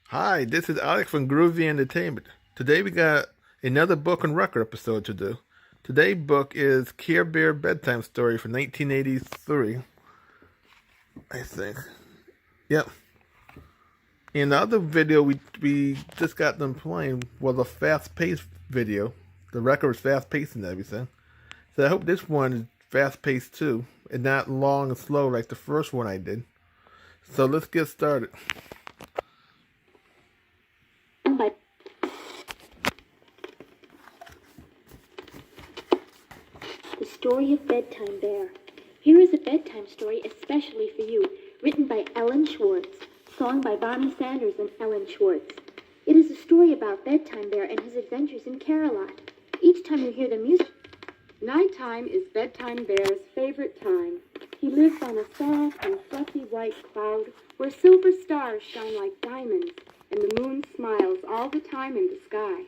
Hi, this is Alex from Groovy Entertainment. Today we got another book and record episode to do. Today's book is Care Bear Bedtime Story from 1983, I think. Yep. In the other video we just got them playing was a fast-paced video. The record was fast-paced and everything. So I hope this one is fast-paced too, and not long and slow like the first one I did. So let's get started. The Story of Bedtime Bear. Here is a bedtime story especially for you, written by Ellen Schwartz, song by Bonnie Sanders and Ellen Schwartz. It is a story about Bedtime Bear and his adventures in Camelot. Each time you hear the music... Nighttime is Bedtime Bear's favorite time. He lives on a soft and fluffy white cloud where silver stars shine like diamonds and the moon smiles all the time in the sky.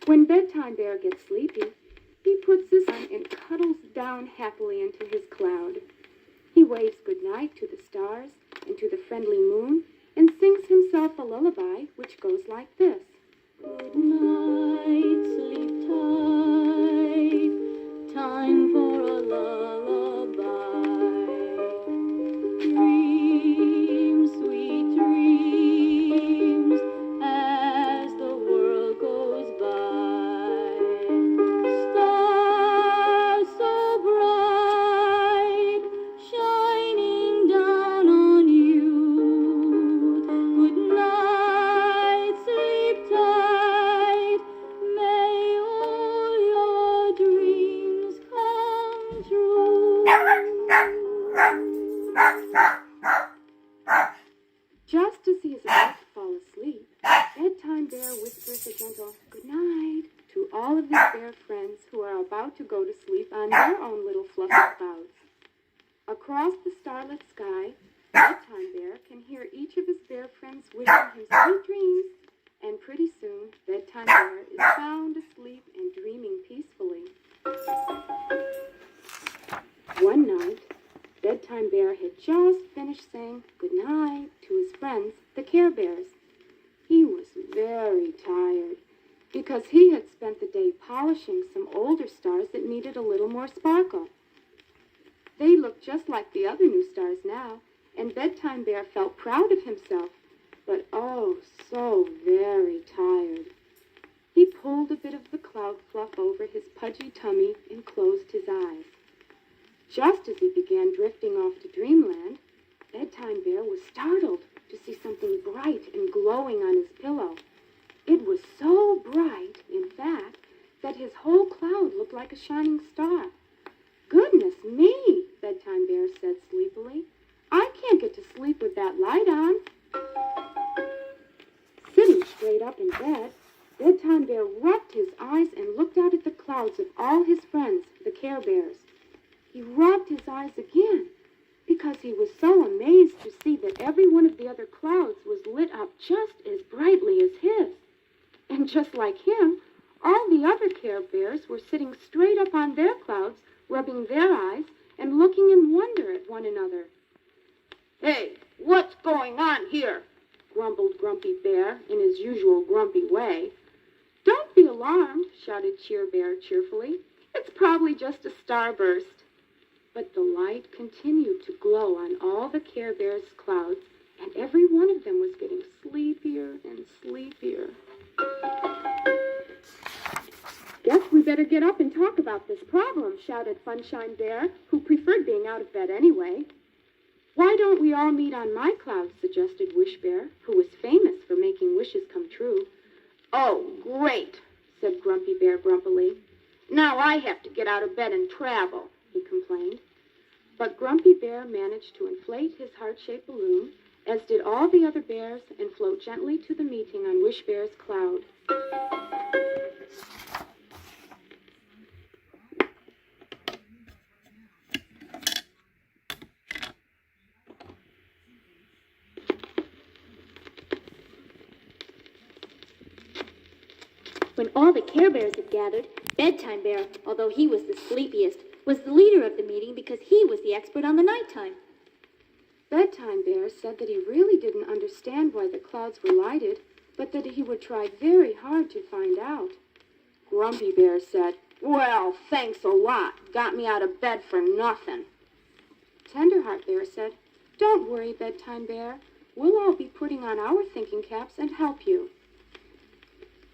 When Bedtime Bear gets sleepy, he puts his arm and cuddles down happily into his cloud. He waves goodnight to the stars and to the friendly moon and sings himself a lullaby which goes like this. Good night, sleep tight, time for a lullaby. Dream, sweet dreams, as the world goes by. Stars so bright, shining down on you. Good night, sleep tight, may all your dreams come true. Just as he is about to fall asleep, Bedtime Bear whispers a gentle good night to all of his bear friends who are about to go to sleep on their own little fluffy clouds. Across the starlit sky, Bedtime Bear can hear each of his bear friends wishing him sweet dreams, and pretty soon Bedtime Bear is sound asleep and dreaming peacefully. One night, Bedtime Bear had just finished saying goodnight to his friends, the Care Bears. He was very tired because he had spent the day polishing some older stars that needed a little more sparkle. They looked just like the other new stars now, and Bedtime Bear felt proud of himself, but oh, so very tired. He pulled a bit of the cloud fluff over his pudgy tummy and closed his eyes. Just as he began drifting off to dreamland, Bedtime Bear was startled to see something bright and glowing on his pillow. It was so bright, in fact, that his whole cloud looked like a shining star. Goodness me, Bedtime Bear said sleepily. I can't get to sleep with that light on. Sitting straight up in bed, Bedtime Bear rubbed his eyes and looked out at the clouds of all his friends, the Care Bears. He rubbed his eyes again because he was so amazed to see that every one of the other clouds was lit up just as brightly as his. And just like him, all the other Care Bears were sitting straight up on their clouds, rubbing their eyes and looking in wonder at one another. "Hey, what's going on here?" grumbled Grumpy Bear in his usual grumpy way. "Don't be alarmed," shouted Cheer Bear cheerfully. "It's probably just a starburst." But the light continued to glow on all the Care Bears' clouds, and every one of them was getting sleepier and sleepier. "Guess we better get up and talk about this problem," shouted Funshine Bear, who preferred being out of bed anyway. "Why don't we all meet on my cloud?" suggested Wish Bear, who was famous for making wishes come true. "Oh, great," said Grumpy Bear grumpily. "Now I have to get out of bed and travel," he complained. But Grumpy Bear managed to inflate his heart-shaped balloon, as did all the other bears, and float gently to the meeting on Wish Bear's cloud. When all the Care Bears had gathered, Bedtime Bear, although he was the sleepiest, was the leader of the meeting because he was the expert on the nighttime. Bedtime Bear said that he really didn't understand why the clouds were lighted, but that he would try very hard to find out. Grumpy Bear said, "Well, thanks a lot. Got me out of bed for nothing." Tenderheart Bear said, "Don't worry, Bedtime Bear. We'll all be putting on our thinking caps and help you."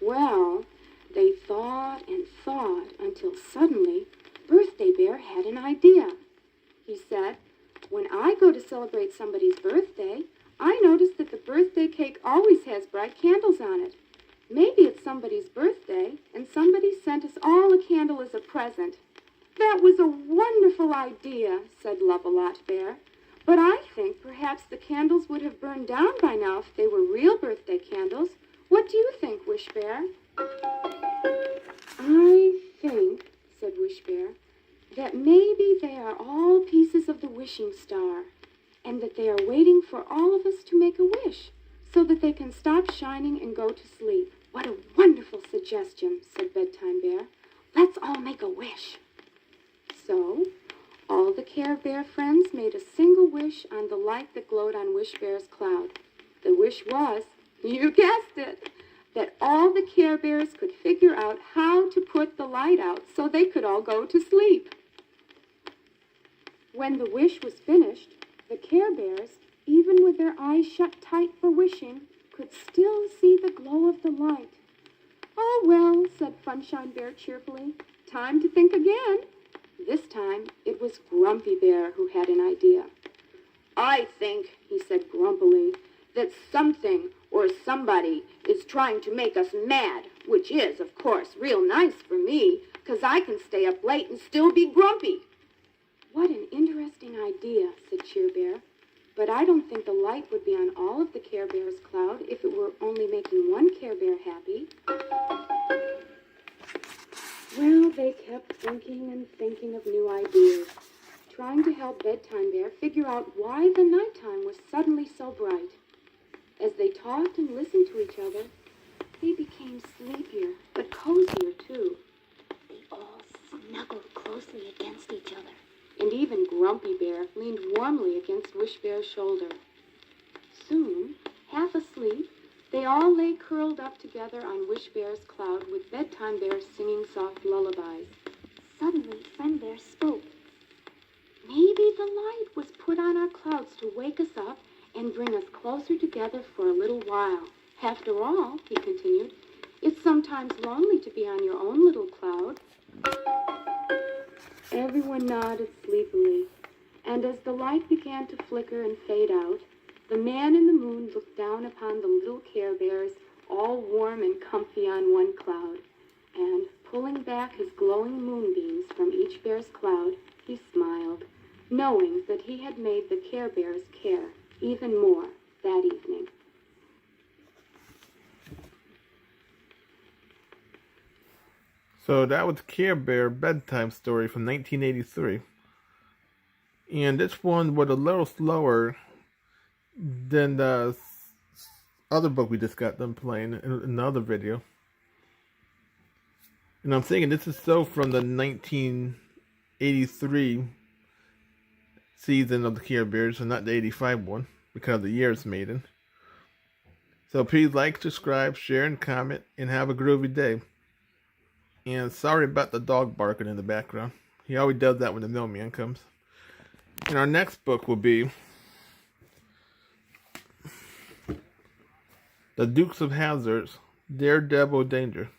Well, they thought and thought until suddenly Birthday Bear had an idea. He said, "When I go to celebrate somebody's birthday, I notice that the birthday cake always has bright candles on it. Maybe it's somebody's birthday, and somebody sent us all a candle as a present." "That was a wonderful idea," said Love-A-Lot Bear. "But I think perhaps the candles would have burned down by now if they were real birthday candles. What do you think, Wish Bear?" "I think," said Wish Bear, "that maybe they are all pieces of the wishing star, and that they are waiting for all of us to make a wish, so that they can stop shining and go to sleep." "What a wonderful suggestion," said Bedtime Bear. "Let's all make a wish." So, all the Care Bear friends made a single wish on the light that glowed on Wish Bear's cloud. The wish was, you guessed it, that all the Care Bears could figure out how to put the light out so they could all go to sleep. When the wish was finished, the Care Bears, even with their eyes shut tight for wishing, could still see the glow of the light. "Oh, well," said Funshine Bear cheerfully, "time to think again." This time, it was Grumpy Bear who had an idea. "I think," he said grumpily, "that something or somebody is trying to make us mad, which is, of course, real nice for me, 'cause I can stay up late and still be grumpy." "What an interesting idea," said Cheer Bear. "But I don't think the light would be on all of the Care Bears' cloud if it were only making one Care Bear happy." Well, they kept thinking and thinking of new ideas, trying to help Bedtime Bear figure out why the nighttime was suddenly so bright. As they talked and listened to each other, they became sleepier, but cozier too. They all snuggled closely against each other. And even Grumpy Bear leaned warmly against Wish Bear's shoulder. Soon, half asleep, they all lay curled up together on Wish Bear's cloud with Bedtime Bear singing soft lullabies. Suddenly, Friend Bear spoke. "Maybe the light was put on our clouds to wake us up and bring us closer together for a little while. After all," he continued, "it's sometimes lonely to be on your own little cloud." Everyone nodded sleepily, and as the light began to flicker and fade out, the man in the moon looked down upon the little Care Bears, all warm and comfy on one cloud, and, pulling back his glowing moonbeams from each bear's cloud, he smiled, knowing that he had made the Care Bears care even more that evening. So that was Care Bear Bedtime Story from 1983. And this one was a little slower than the other book we just got done playing in another video. And I'm thinking this is so from the 1983 season of the Care Bears and not the 85 one because of the year it's made in. So please like, subscribe, share, and comment, and have a groovy day. And sorry about the dog barking in the background. He always does that when the mailman comes. And our next book will be The Dukes of Hazzard's Daredevil Danger.